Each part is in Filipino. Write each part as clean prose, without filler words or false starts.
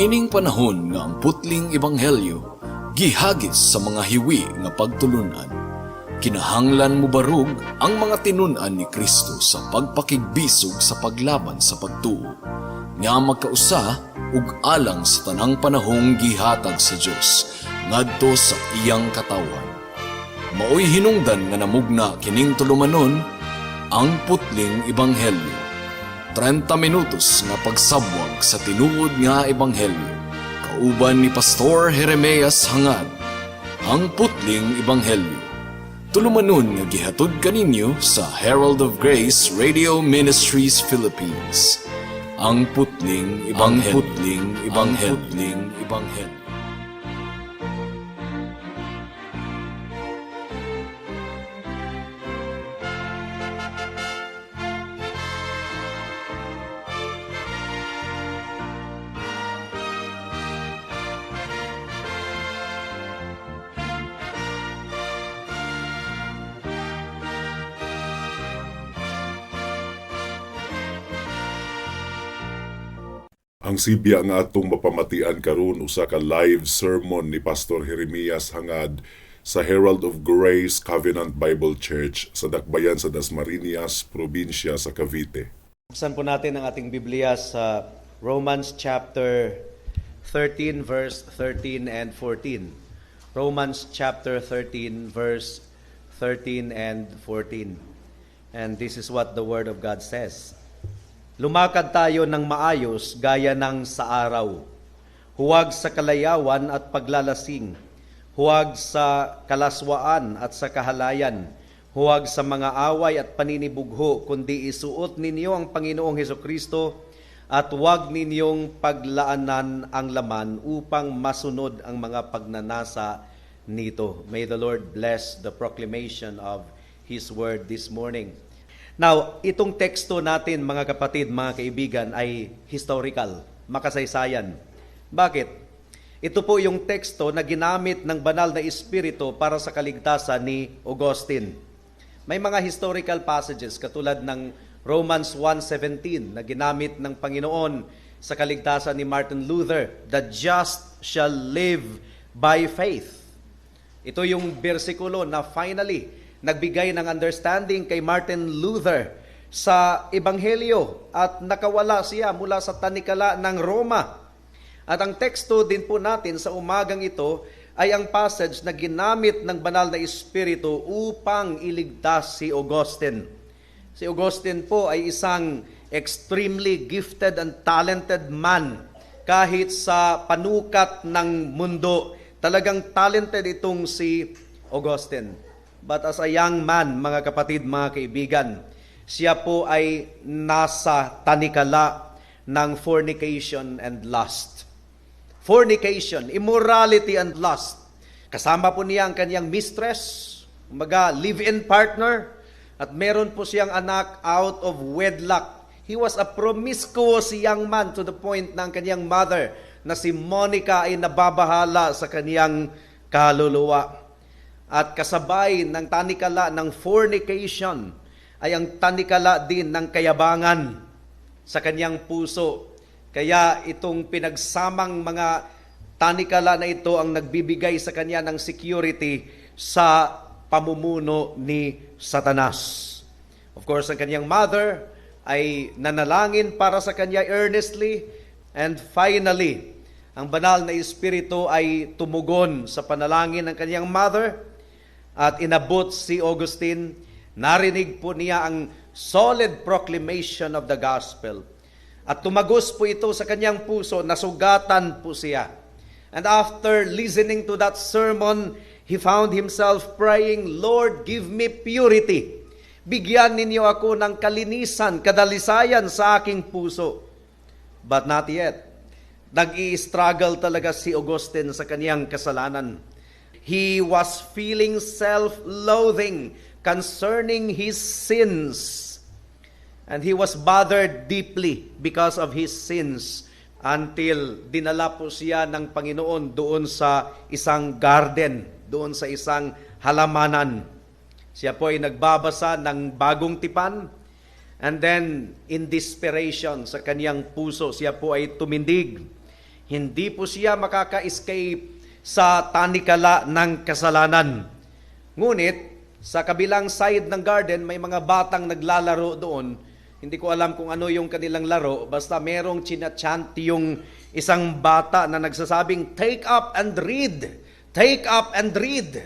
Niining panahon nga ang putling ebanghelyo gihagis sa mga hiwi nga pagtulunan. Kinahanglan mo barug ang mga tinun-an ni Kristo sa pagpakigbisog sa paglaban sa pagtuo, nga magkausa ug alang sa tanang panahong gihatag sa Dios ngadto sa iyang katawan. Maoy hinungdan nga namugna kining tulumanon ang putling ebanghelyo. 30 minutos nga pagsabwag sa tinuod nga ebanghelyo. Kauban ni Pastor Jeremias Hangad, ang putling ebanghelyo. Tulumanon nga gihatod kaninyo sa Herald of Grace Radio Ministries Philippines. Ang putling ebanghelyo. Ang sibya nga atong mapamatian karon usa ka live sermon ni Pastor Jeremias Hangad sa Herald of Grace Covenant Bible Church sa Dakbayan sa Dasmariñas, probinsya sa Cavite. Buksan po natin ang ating Biblia sa Romans chapter 13 verse 13 and 14. Romans chapter 13 verse 13 and 14. And this is what the Word of God says. Lumakad tayo ng maayos gaya ng sa araw. Huwag sa kalayawan at paglalasing. Huwag sa kalaswaan at sa kahalayan. Huwag sa mga away at paninibugho, kundi isuot ninyo ang Panginoong Hesukristo at huwag ninyong paglaanan ang laman upang masunod ang mga pagnanasa nito. May the Lord bless the proclamation of His Word this morning. Now, itong teksto natin mga kapatid, mga kaibigan, ay historical, makasaysayan. Bakit? Ito po yung teksto na ginamit ng banal na Espiritu para sa kaligtasan ni Augustine. May mga historical passages katulad ng Romans 1:17 na ginamit ng Panginoon sa kaligtasan ni Martin Luther, "The just shall live by faith." Ito yung bersikulo na finally nagbigay ng understanding kay Martin Luther sa Ebanghelyo at nakawala siya mula sa tanikala ng Roma. At ang teksto din po natin sa umagang ito ay ang passage na ginamit ng banal na Espiritu upang iligtas si Augustine. Si Augustine po ay isang extremely gifted and talented man. Kahit sa panukat ng mundo, talagang talented itong si Augustine. But as a young man, mga kapatid, mga kaibigan, siya po ay nasa tanikala ng fornication and lust. Fornication, immorality and lust. Kasama po niya ang kanyang mistress, live-in partner, at meron po siyang anak out of wedlock. He was a promiscuous young man to the point na ang kanyang mother na si Monica ay nababahala sa kanyang kaluluwa. At kasabay ng tanikala ng fornication ay ang tanikala din ng kayabangan sa kanyang puso. Kaya itong pinagsamang mga tanikala na ito ang nagbibigay sa kanya ng security sa pamumuno ni Satanas. Of course, ang kanyang mother ay nanalangin para sa kanya earnestly, and finally, ang banal na Espiritu ay tumugon sa panalangin ng kanyang mother at inabot si Augustine. Narinig po niya ang solid proclamation of the gospel. At tumagos po ito sa kanyang puso, nasugatan po siya. And after listening to that sermon, he found himself praying, "Lord, give me purity. Bigyan ninyo ako ng kalinisan, kadalisayan sa aking puso." But not yet. Nag-i-struggle talaga si Augustine sa kanyang kasalanan. He was feeling self-loathing concerning his sins. And he was bothered deeply because of his sins until dinala po siya ng Panginoon doon sa isang garden, doon sa isang halamanan. Siya po ay nagbabasa ng bagong tipan, and then in desperation sa kaniyang puso, siya po ay tumindig. Hindi po siya makaka-escape sa tanikala ng kasalanan. Ngunit, sa kabilang side ng garden, may mga batang naglalaro doon. Hindi ko alam kung ano yung kanilang laro, basta merong chinachant yung isang bata na nagsasabing, "Take up and read! Take up and read!"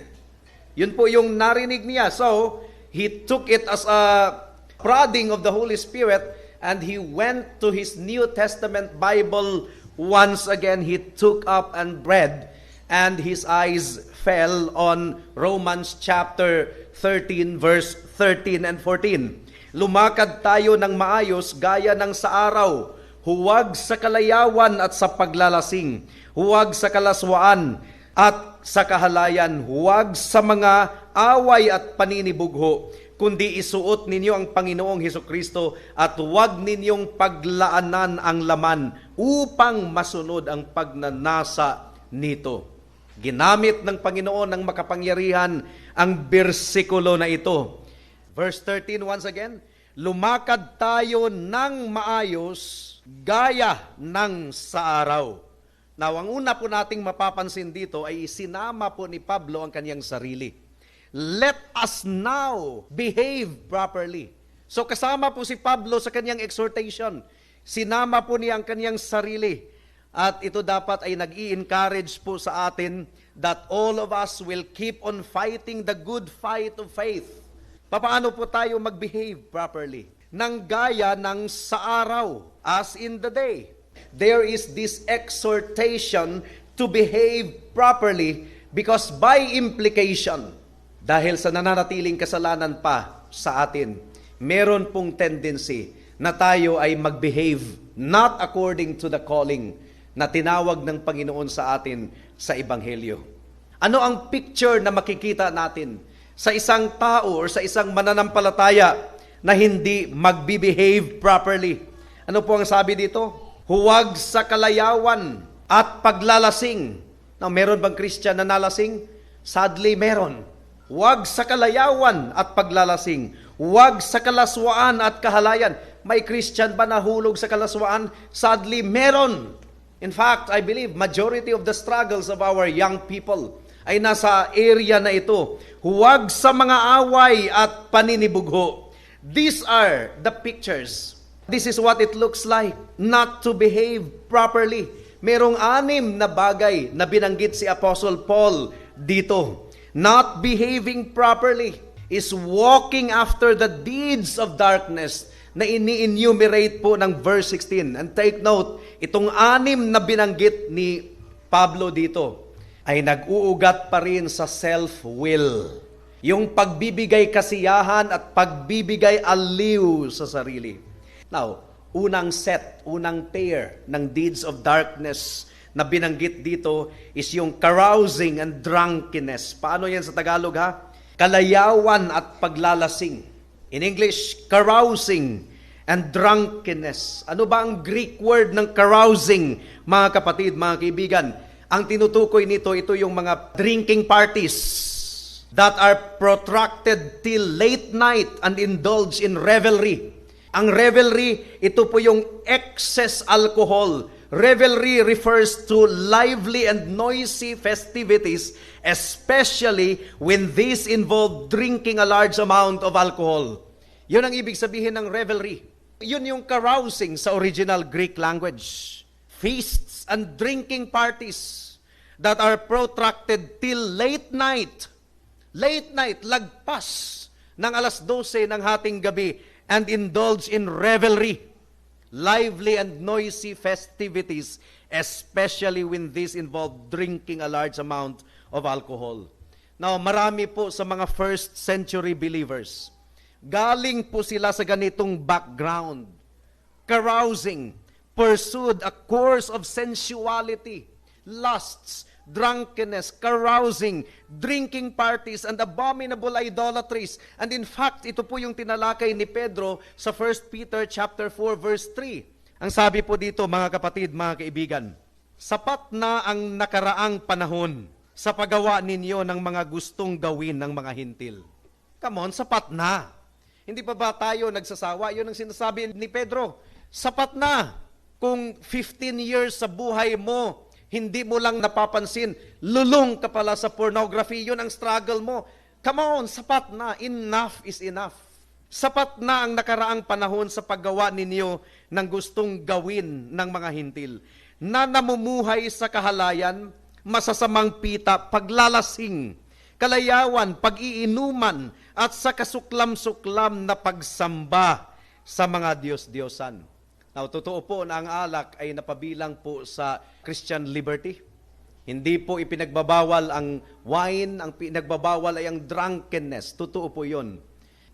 Yun po yung narinig niya. So, he took it as a prodding of the Holy Spirit, and he went to his New Testament Bible. Once again, he took up and read, and his eyes fell on Romans chapter 13, verse 13 and 14. Lumakad tayo ng maayos gaya ng sa araw, huwag sa kalayawan at sa paglalasing, huwag sa kalaswaan at sa kahalayan, huwag sa mga away at paninibugho, kundi isuot ninyo ang Panginoong Hesukristo at huwag ninyong paglaanan ang laman upang masunod ang pagnanasa nito. Ginamit ng Panginoon ng makapangyarihan ang bersikulo na ito. Verse 13 once again, lumakad tayo ng maayos gaya ng sa araw. Now, ang una po nating mapapansin dito ay sinama po ni Pablo ang kanyang sarili. Let us now behave properly. So kasama po si Pablo sa kanyang exhortation. Sinama po niya ang kanyang sarili. At ito dapat ay nag-i-encourage po sa atin that all of us will keep on fighting the good fight of faith. Paano po tayo mag-behave properly? Nang gaya ng sa araw, as in the day. There is this exhortation to behave properly because by implication, dahil sa nananatiling kasalanan pa sa atin, meron pong tendency na tayo ay mag-behave not according to the calling na tinawag ng Panginoon sa atin sa Ebanghelyo. Ano ang picture na makikita natin sa isang tao or sa isang mananampalataya na hindi magbe-behave properly? Ano po ang sabi dito? Huwag sa kalayawan at paglalasing. Now, meron bang Christian na nalasing? Sadly, meron. Huwag sa kalayawan at paglalasing. Huwag sa kalaswaan at kahalayan. May Christian ba nahulog sa kalaswaan? Sadly, meron. In fact, I believe majority of the struggles of our young people ay nasa area na ito. Huwag sa mga away at paninibugho. These are the pictures. This is what it looks like not to behave properly. Merong 6 na bagay na binanggit si Apostle Paul dito. Not behaving properly is walking after the deeds of darkness na ini-enumerate po ng verse 16. And take note, itong 6 na binanggit ni Pablo dito ay nag-uugat pa rin sa self-will. Yung pagbibigay kasiyahan at pagbibigay aliw sa sarili. Now, unang pair ng deeds of darkness na binanggit dito is yung carousing and drunkenness. Paano yan sa Tagalog ha? Kalayawan at paglalasing. In English, carousing and drunkenness. Ano ba ang Greek word ng carousing, mga kapatid, mga kaibigan? Ang tinutukoy nito, ito yung mga drinking parties that are protracted till late night and indulge in revelry. Ang revelry, ito po yung excess alcohol. Revelry refers to lively and noisy festivities, especially when these involve drinking a large amount of alcohol. Yun ang ibig sabihin ng revelry. Yun yung carousing sa original Greek language. Feasts and drinking parties that are protracted till late night. Late night, lagpas ng alas 12 ng hating gabi and indulge in revelry, lively and noisy festivities, especially when these involve drinking a large amount of alcohol. Now, marami po sa mga first century believers, galing po sila sa ganitong background. Carousing, pursued a course of sensuality, lusts, drunkenness, carousing, drinking parties, and abominable idolatries. And in fact, ito po yung tinalakay ni Pedro sa 1 Peter chapter 4 verse 3. Ang sabi po dito, mga kapatid, mga kaibigan, sapat na ang nakaraang panahon sa paggawa ninyo ng mga gustong gawin ng mga hintil. Come on, sapat na. Hindi pa ba tayo nagsasawa? Yun ang sinasabi ni Pedro. Sapat na. Kung 15 years sa buhay mo, hindi mo lang napapansin, lulong ka pala sa pornography, yun ang struggle mo. Come on, sapat na. Enough is enough. Sapat na ang nakaraang panahon sa paggawa ninyo ng gustong gawin ng mga hintil na namumuhay sa kahalayan, masasamang pita, paglalasing, kalayawan, pag-iinuman, at sa kasuklam-suklam na pagsamba sa mga Diyos-Diyosan. Now, totoo po na ang alak ay napabilang po sa Christian liberty. Hindi po ipinagbabawal ang wine, ang pinagbabawal ay ang drunkenness. Totoo po yun.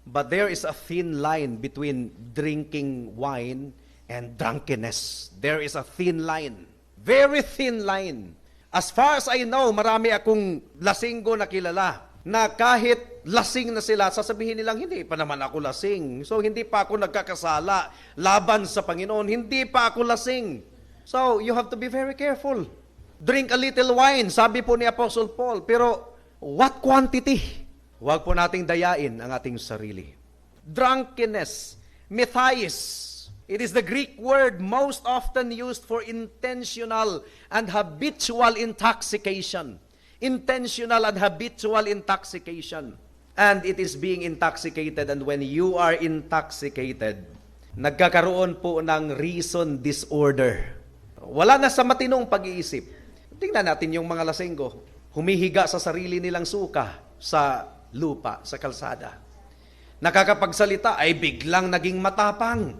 But there is a thin line between drinking wine and drunkenness. There is a thin line. Very thin line. As far as I know, marami akong lasinggo na kilala na kahit lasing na sila, sasabihin nilang, hindi pa naman ako lasing. So, hindi pa ako nagkakasala laban sa Panginoon. Hindi pa ako lasing. So, you have to be very careful. Drink a little wine, sabi po ni Apostle Paul. Pero, what quantity? Huwag po nating dayain ang ating sarili. Drunkenness, methias. It is the Greek word most often used for intentional and habitual intoxication. Intentional and habitual intoxication. And it is being intoxicated. And when you are intoxicated, nagkakaroon po ng reason disorder. Wala na sa matinong pag-iisip. Tingnan natin yung mga lasenggo. Humihiga sa sarili nilang suka sa lupa, sa kalsada. Nakakapagsalita ay biglang naging matapang.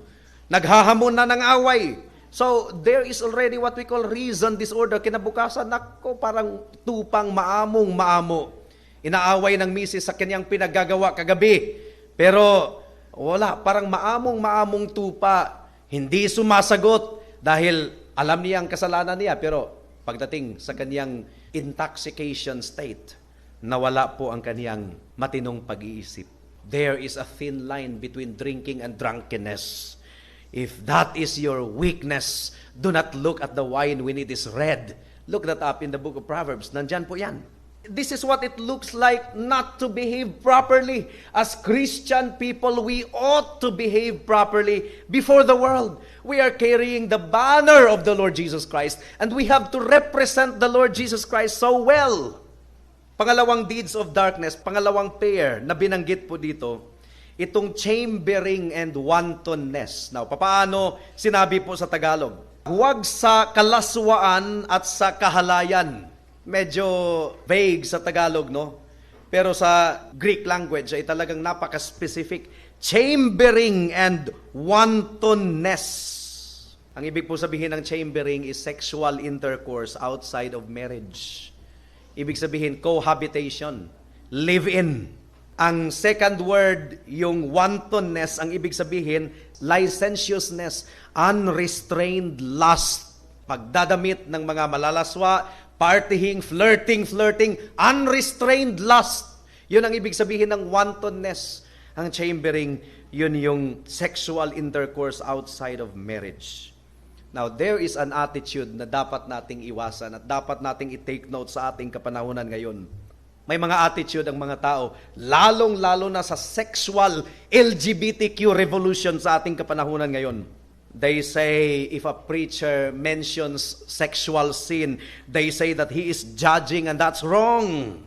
Naghahamon na ng away. So, there is already what we call reason disorder. Kinabukasan, nako, parang tupang maamong-maamo. Inaaway ng misis sa kanyang pinaggagawa kagabi. Pero, wala, parang maamong-maamong tupa. Hindi sumasagot dahil alam niya ang kasalanan niya. Pero, pagdating sa kanyang intoxication state, nawala po ang kanyang matinong pag-iisip. There is a thin line between drinking and drunkenness. If that is your weakness, do not look at the wine when it is red. Look that up in the book of Proverbs. Nandyan po yan. This is what it looks like not to behave properly. As Christian people, we ought to behave properly before the world. We are carrying the banner of the Lord Jesus Christ, and we have to represent the Lord Jesus Christ so well. Pangalawang deeds of darkness, pangalawang pair na binanggit po dito, itong chambering and wantonness. Now, papaano sinabi po sa Tagalog? Huwag sa kalaswaan at sa kahalayan. Medyo vague sa Tagalog, no? Pero sa Greek language ay talagang napaka-specific. Chambering and wantonness. Ang ibig po sabihin ng chambering is sexual intercourse outside of marriage. Ibig sabihin, cohabitation, live-in. Ang second word, yung wantonness, ang ibig sabihin, licentiousness, unrestrained lust. Pagdadamit ng mga malalaswa, partying, flirting, unrestrained lust. Yun ang ibig sabihin ng wantonness. Ang chambering, yun yung sexual intercourse outside of marriage. Now, there is an attitude na dapat nating iwasan at dapat nating i-take note sa ating kapanahunan ngayon. May mga attitude ang mga tao, lalong-lalo na sa sexual LGBTQ revolution sa ating kapanahunan ngayon. They say, if a preacher mentions sexual sin, they say that he is judging and that's wrong.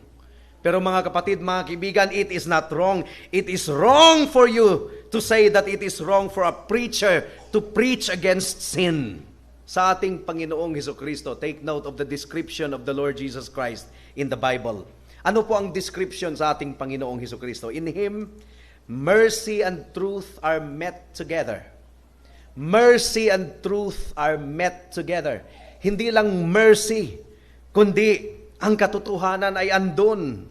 Pero mga kapatid, mga kaibigan, it is not wrong. It is wrong for you to say that it is wrong for a preacher to preach against sin. Sa ating Panginoong Hesukristo, take note of the description of the Lord Jesus Christ in the Bible. Ano po ang description sa ating Panginoong Hesukristo? In Him, mercy and truth are met together. Mercy and truth are met together. Hindi lang mercy, kundi ang katotohanan ay andun.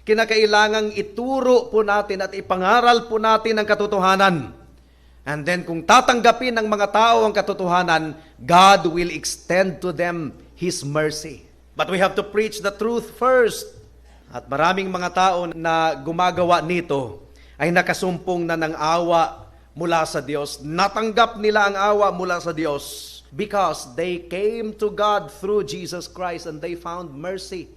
Kinakailangang ituro po natin at ipangaral po natin ang katotohanan. And then kung tatanggapin ng mga tao ang katotohanan, God will extend to them His mercy. But we have to preach the truth first. At maraming mga tao na gumagawa nito ay nakasumpong na ng awa mula sa Diyos. Natanggap nila ang awa mula sa Diyos because they came to God through Jesus Christ and they found mercy.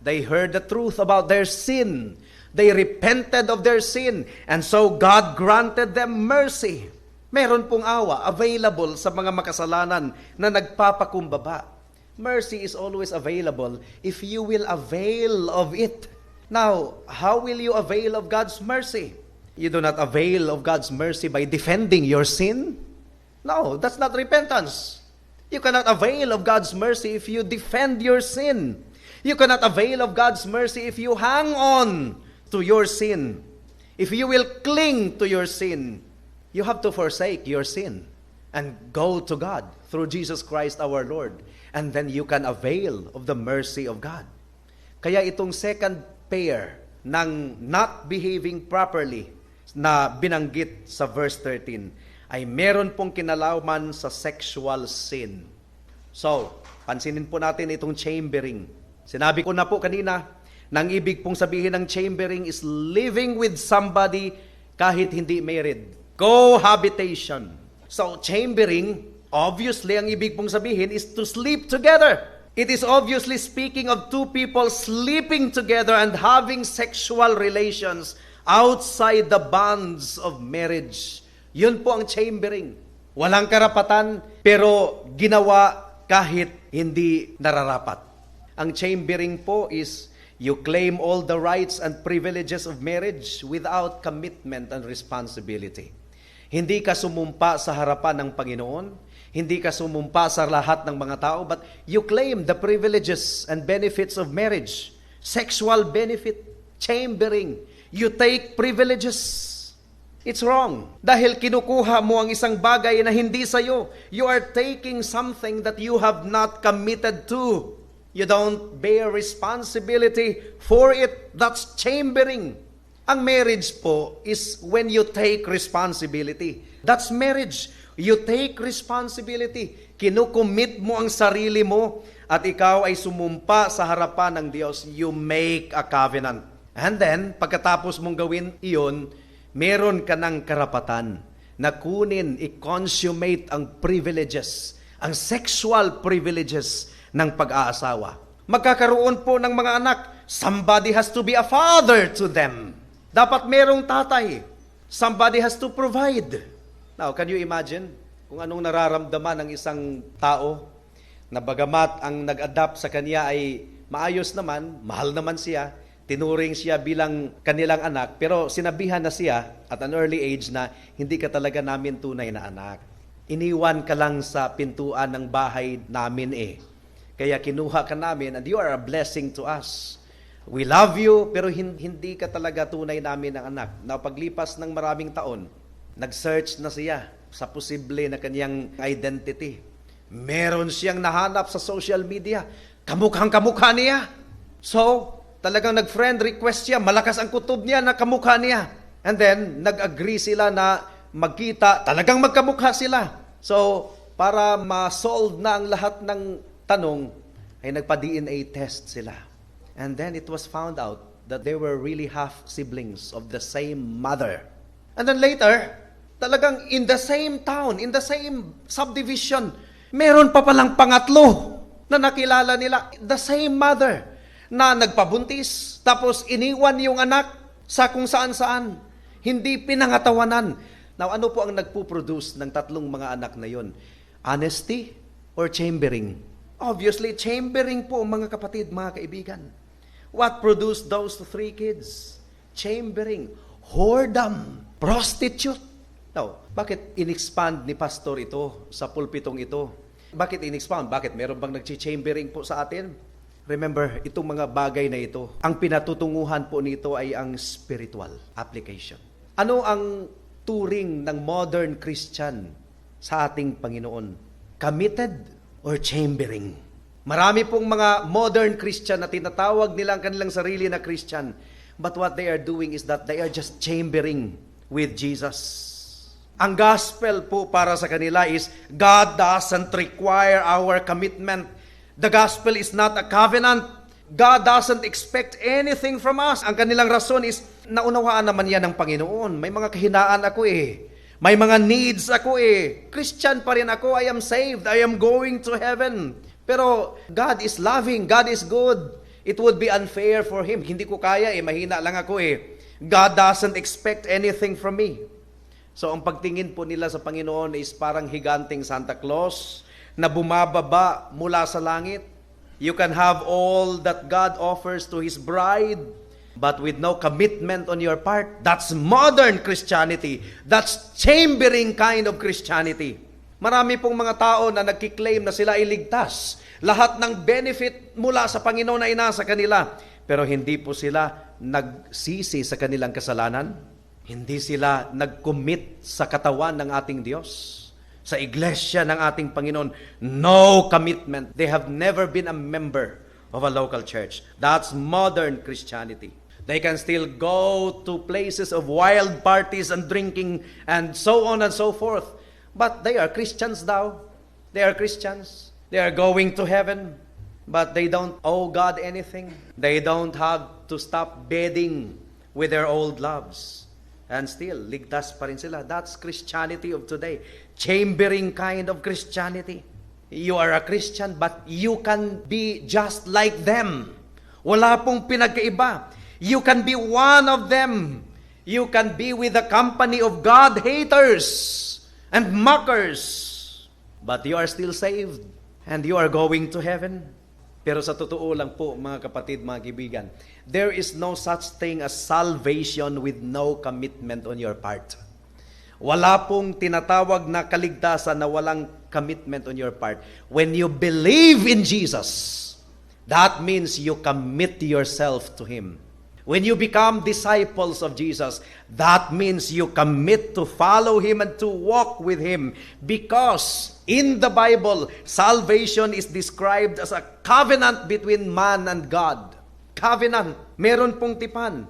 They heard the truth about their sin. They repented of their sin. And so God granted them mercy. Meron pong awa available sa mga makasalanan na nagpapakumbaba. Mercy is always available if you will avail of it. Now, how will you avail of God's mercy? You do not avail of God's mercy by defending your sin. No, that's not repentance. You cannot avail of God's mercy if you defend your sin. You cannot avail of God's mercy if you hang on to your sin. If you will cling to your sin, you have to forsake your sin and go to God through Jesus Christ our Lord. And then you can avail of the mercy of God. Kaya itong second pair ng not behaving properly na binanggit sa verse 13 ay meron pong kinalaman sa sexual sin. So, pansinin po natin itong chambering. Sinabi ko na po kanina, nang ibig pong sabihin ng chambering is living with somebody kahit hindi married. Cohabitation. So, chambering, obviously, ang ibig pong sabihin is to sleep together. It is obviously speaking of two people sleeping together and having sexual relations outside the bonds of marriage. Yun po ang chambering. Walang karapatan, pero ginawa kahit hindi nararapat. Ang chambering po is you claim all the rights and privileges of marriage without commitment and responsibility. Hindi ka sumumpa sa harapan ng Panginoon, hindi ka sumumpa sa lahat ng mga tao, but you claim the privileges and benefits of marriage. Sexual benefit, chambering. You take privileges. It's wrong. Dahil kinukuha mo ang isang bagay na hindi sa'yo. You are taking something that you have not committed to. You don't bear responsibility for it. That's chambering. Ang marriage po is when you take responsibility. That's marriage. You take responsibility. Kinukumit mo ang sarili mo at ikaw ay sumumpa sa harapan ng Diyos. You make a covenant. And then, pagkatapos mong gawin iyon, meron ka ng karapatan na kunin, i-consummate ang privileges, ang sexual privileges ng pag-aasawa. Magkakaroon po ng mga anak. Somebody has to be a father to them. Dapat merong tatay. Somebody has to provide. Now, can you imagine kung anong nararamdaman ng isang tao na bagamat ang nag-adapt sa kanya ay maayos naman, mahal naman siya, tinuring siya bilang kanilang anak, pero sinabihan na siya at an early age na hindi ka talaga namin tunay na anak. Iniwan ka lang sa pintuan ng bahay namin eh. Kaya kinuha ka namin and you are a blessing to us. We love you, pero hindi ka talaga tunay namin ng anak. Now, paglipas ng maraming taon, nag-search na siya sa posible na kanyang identity. Meron siyang nahanap sa social media. Kamukhang-kamukha niya. So, talagang nag-friend request siya. Malakas ang kutob niya na kamukha niya. And then, nag-agree sila na magkita. Talagang magkamukha sila. So, para ma-solve na ang lahat ng tanong, ay nagpa-DNA test sila. And then it was found out that they were really half-siblings of the same mother. And then later, talagang in the same town, in the same subdivision, meron pa palang pangatlo na nakilala nila. The same mother na nagpabuntis, tapos iniwan yung anak sa kung saan-saan. Hindi pinangatawanan. Now, ano po ang nagpuproduce ng tatlong mga anak na yun? Honesty or chambering? Obviously, chambering po, mga kapatid, mga kaibigan. What produced those three kids? Chambering, whoredom, prostitute. Now, bakit in-expand ni pastor ito sa pulpitong ito? Bakit in-expand? Bakit meron bang nag-chambering po sa atin? Remember, itong mga bagay na ito, ang pinatutunguhan po nito ay ang spiritual application. Ano ang turing ng modern Christian sa ating Panginoon? Committed or chambering? Marami pong mga modern Christian na tinatawag nila ang kanilang sarili na Christian. But what they are doing is that they are just chambering with Jesus. Ang gospel po para sa kanila is God doesn't require our commitment. The gospel is not a covenant. God doesn't expect anything from us. Ang kanilang rason is, naunawaan naman yan ng Panginoon. May mga kahinaan ako eh. May mga needs ako eh. Christian pa rin ako. I am saved. I am going to heaven. Pero God is loving. God is good. It would be unfair for Him. Hindi ko kaya eh. Mahina lang ako eh. God doesn't expect anything from me. So ang pagtingin po nila sa Panginoon is parang higanting Santa Claus na bumababa mula sa langit. You can have all that God offers to His bride, but with no commitment on your part. That's modern Christianity. That's chambering kind of Christianity. Marami pong mga tao na nagkiklaim na sila ay ligtas. Lahat ng benefit mula sa Panginoon ay nasa kanila. Pero hindi po sila nagsisi sa kanilang kasalanan. Hindi sila nag-commit sa katawan ng ating Diyos, sa iglesia ng ating Panginoon. No commitment. They have never been a member of a local church. That's modern Christianity. They can still go to places of wild parties and drinking and so on and so forth. But they are Christians now. They are Christians. They are going to heaven. But they don't owe God anything. They don't have to stop bedding with their old loves. And still, ligtas pa rin sila. That's Christianity of today. Chambering kind of Christianity. You are a Christian, but you can be just like them. Wala pong pinagkaiba. You can be one of them. You can be with the company of God haters and mockers. But you are still saved. And you are going to heaven. Pero sa totoo lang po, mga kapatid, mga kaibigan, there is no such thing as salvation with no commitment on your part. Wala pong tinatawag na kaligtasan na walang commitment on your part. When you believe in Jesus, that means you commit yourself to Him. When you become disciples of Jesus, that means you commit to follow Him and to walk with Him. Because in the Bible, salvation is described as a covenant between man and God. Covenant. Meron pong tipan.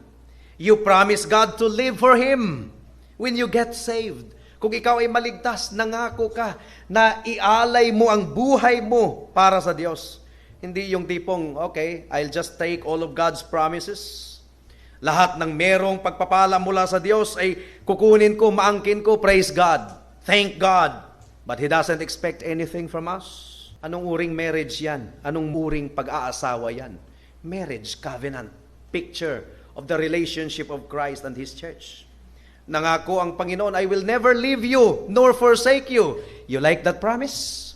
You promise God to live for Him when you get saved. Kung ikaw ay maligtas, nangako ka na ialay mo ang buhay mo para sa Diyos. Hindi yung tipong, okay, I'll just take all of God's promises. Lahat ng merong pagpapala mula sa Diyos ay kukunin ko, maangkin ko, praise God. Thank God. But He doesn't expect anything from us. Anong uring marriage yan? Anong uring pag-aasawa yan? Marriage, covenant, picture of the relationship of Christ and His church. Nangako ang Panginoon, I will never leave you nor forsake you. You like that promise?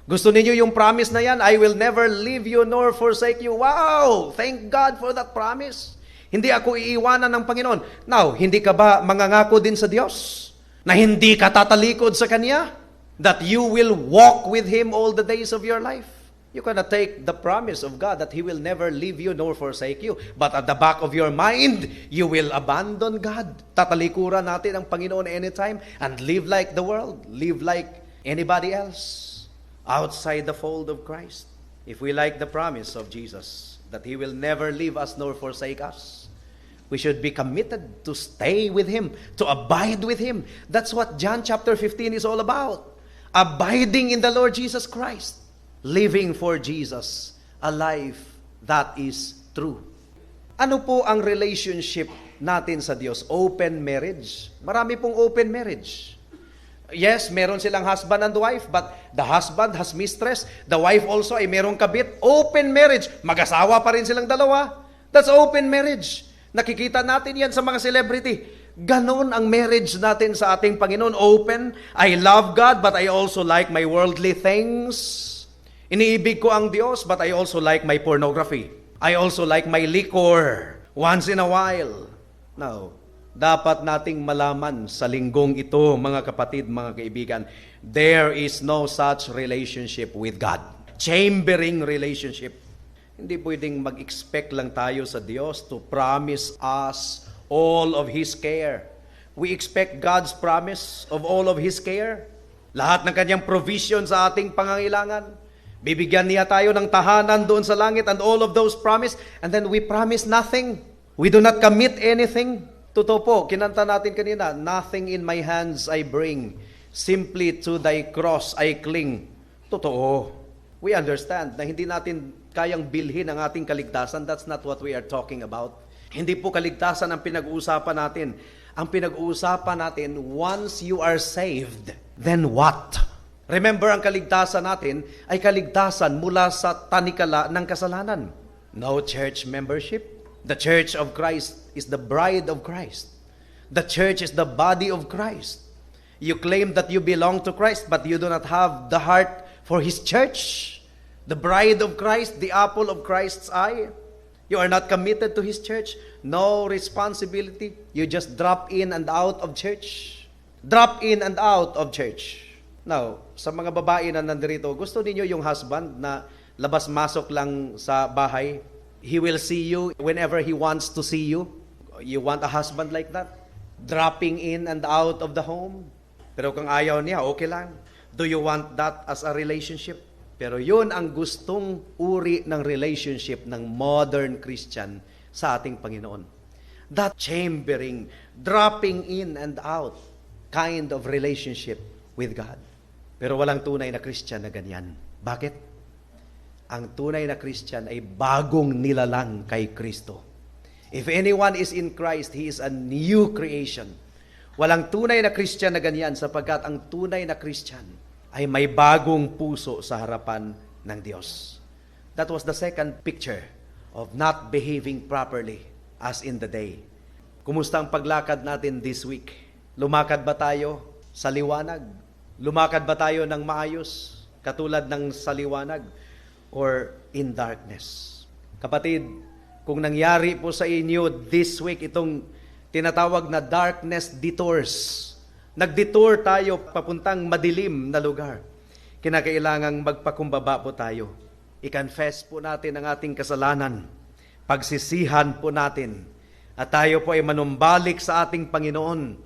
Gusto ninyo yung promise na yan? I will never leave you nor forsake you. Wow! Thank God for that promise. Hindi ako iiwanan ng Panginoon. Now, hindi ka ba mangangako din sa Diyos na hindi ka tatalikod sa Kanya? That you will walk with Him all the days of your life? You cannot take the promise of God that He will never leave you nor forsake you. But at the back of your mind, you will abandon God. Tatalikuran natin ang Panginoon anytime and live like the world. Live like anybody else outside the fold of Christ. If we like the promise of Jesus, that He will never leave us nor forsake us, we should be committed to stay with Him, to abide with Him. That's what John chapter 15 is all about. Abiding in the Lord Jesus Christ. Living for Jesus. A life that is true. Ano po ang relationship natin sa Diyos? Open marriage. Marami pong open marriage. Yes, meron silang husband and wife, but the husband has mistress, the wife also ay merong kabit. Open marriage. Mag-asawa pa rin silang dalawa. That's open marriage. Nakikita natin yan sa mga celebrity. Ganon ang marriage natin sa ating Panginoon. Open. I love God, but I also like my worldly things. Iniibig ko ang Diyos, but I also like my pornography. I also like my liquor once in a while. Now, dapat nating malaman sa linggong ito, mga kapatid, mga kaibigan, there is no such relationship with God. Chambering relationship. Hindi pwedeng mag-expect lang tayo sa Diyos to promise us all of His care. We expect God's promise of all of His care. Lahat ng Kanyang provision sa ating pangangailangan. Bibigyan niya tayo ng tahanan doon sa langit and all of those promise, and then we promise nothing. We do not commit anything. Totoo po, kinanta natin kanina, nothing in my hands I bring, simply to thy cross I cling. Totoo. We understand na hindi natin kayang bilhin ang ating kaligtasan. That's not what we are talking about. Hindi po kaligtasan ang pinag-uusapan natin. Ang pinag-uusapan natin, once you are saved, then what? Remember, ang kaligtasan natin ay kaligtasan mula sa tanikala ng kasalanan. No church membership. The church of Christ is the bride of Christ. The church is the body of Christ. You claim that you belong to Christ, but you do not have the heart for His church, the bride of Christ, the apple of Christ's eye. You are not committed to His church. No responsibility. You just drop in and out of church. Drop in and out of church. Now, sa mga babae na nandito, gusto ninyo yung husband na labas-masok lang sa bahay? He will see you whenever he wants to see you. You want a husband like that? Dropping in and out of the home? Pero kung ayaw niya, okay lang. Do you want that as a relationship? Pero yun ang gustong uri ng relationship ng modern Christian sa ating Panginoon. That chambering, dropping in and out kind of relationship with God. Pero walang tunay na Christian na ganyan. Bakit? Ang tunay na Christian ay bagong nilalang kay Kristo. If anyone is in Christ, he is a new creation. Walang tunay na Christian na ganyan sapagkat ang tunay na Christian ay may bagong puso sa harapan ng Diyos. That was the second picture of not behaving properly as in the day. Kumusta ang paglakad natin this week? Lumakad ba tayo sa liwanag? Lumakad ba tayo ng maayos katulad ng sa liwanag or in darkness? Kapatid, kung nangyari po sa inyo this week itong tinatawag na darkness detours. Nag-detour tayo papuntang madilim na lugar. Kinakailangang magpakumbaba po tayo. I-confess po natin ang ating kasalanan. Pagsisihan po natin. At tayo po ay manumbalik sa ating Panginoon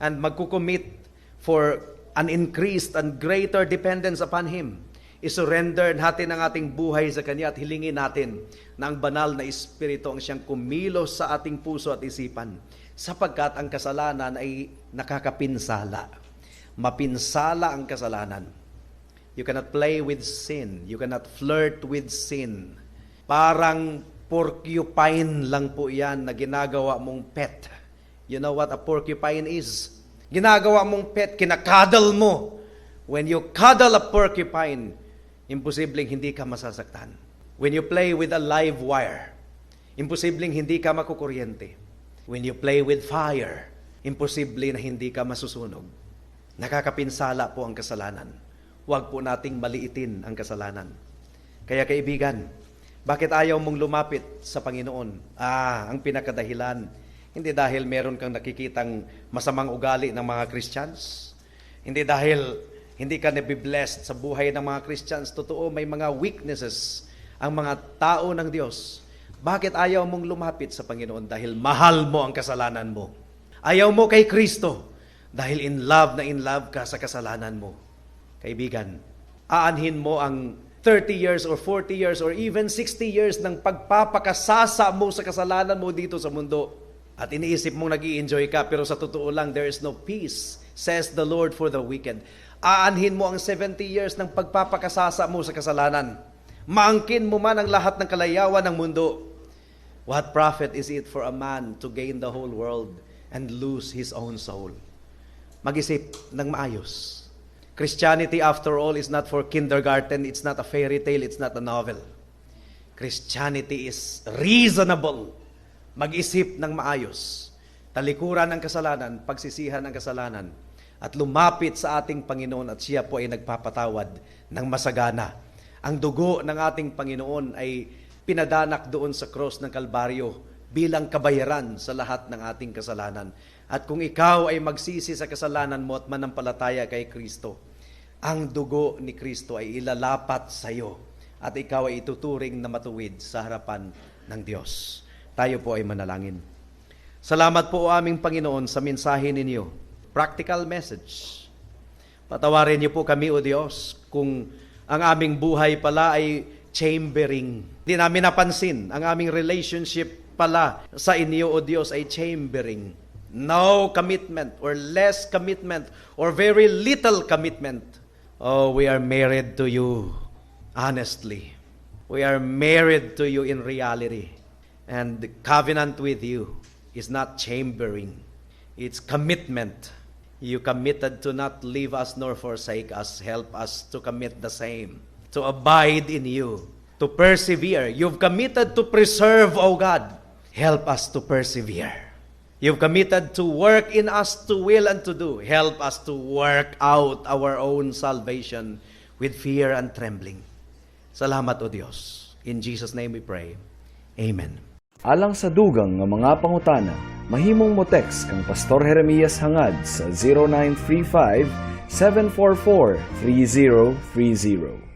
and magkukumit for an increased and greater dependence upon Him. I-surrender natin ang ating buhay sa Kanya at hilingin natin na ang banal na Espiritu ang siyang kumilos sa ating puso at isipan. Sapagkat ang kasalanan ay nakakapinsala. Mapinsala ang kasalanan. You cannot play with sin. You cannot flirt with sin. Parang porcupine lang po yan na ginagawa mong pet. You know what a porcupine is? Ginagawa mong pet, kinakadal mo. When you cuddle a porcupine, imposibleng hindi ka masasaktan. When you play with a live wire, imposibleng hindi ka makukuryente. When you play with fire, imposible na hindi ka masusunog. Nakakapinsala po ang kasalanan. Huwag po nating maliitin ang kasalanan. Kaya kaibigan, bakit ayaw mong lumapit sa Panginoon? Ang pinakadahilan, hindi dahil meron kang nakikitang masamang ugali ng mga Christians. Hindi dahil hindi ka nabiblessed sa buhay ng mga Christians. Totoo, may mga weaknesses ang mga tao ng Diyos. Bakit ayaw mong lumapit sa Panginoon? Dahil mahal mo ang kasalanan mo. Ayaw mo kay Kristo dahil in love ka sa kasalanan mo. Kaibigan, aanhin mo ang 30 years or 40 years or even 60 years ng pagpapakasasa mo sa kasalanan mo dito sa mundo. At iniisip mong nag-i-enjoy ka, pero sa totoo lang, there is no peace, says the Lord for the wicked. Aanhin mo ang 70 years ng pagpapakasasa mo sa kasalanan. Maangkin mo man ang lahat ng kalayawan ng mundo. What profit is it for a man to gain the whole world and lose his own soul? Mag-isip ng maayos. Christianity, after all, is not for kindergarten. It's not a fairy tale. It's not a novel. Christianity is reasonable. Mag-isip ng maayos. Talikuran ang kasalanan, pagsisihan ang kasalanan, at lumapit sa ating Panginoon at siya po ay nagpapatawad ng masagana. Ang dugo ng ating Panginoon ay pinadanak doon sa cross ng Kalbaryo bilang kabayaran sa lahat ng ating kasalanan. At kung ikaw ay magsisi sa kasalanan mo at manampalataya kay Kristo, ang dugo ni Kristo ay ilalapat sa iyo at ikaw ay ituturing na matuwid sa harapan ng Diyos. Tayo po ay manalangin. Salamat po o aming Panginoon sa mensahe ninyo. Practical message. Patawarin niyo po kami o Diyos kung ang aming buhay pala ay chambering. Hindi namin napansin ang aming relationship pala sa inyo o Diyos ay chambering. No commitment or less commitment or very little commitment. Oh, we are married to you honestly. We are married to you in reality. And the covenant with you is not chambering. It's commitment. You committed to not leave us nor forsake us. Help us to commit the same. To abide in you. To persevere. You've committed to preserve, O God. Help us to persevere. You've committed to work in us to will and to do. Help us to work out our own salvation with fear and trembling. Salamat, O Diyos. In Jesus' name we pray. Amen. Alang sa dugang nga mga pangutana, mahimong mo text kang Pastor Jeremias Hangad sa 0935 744 3030.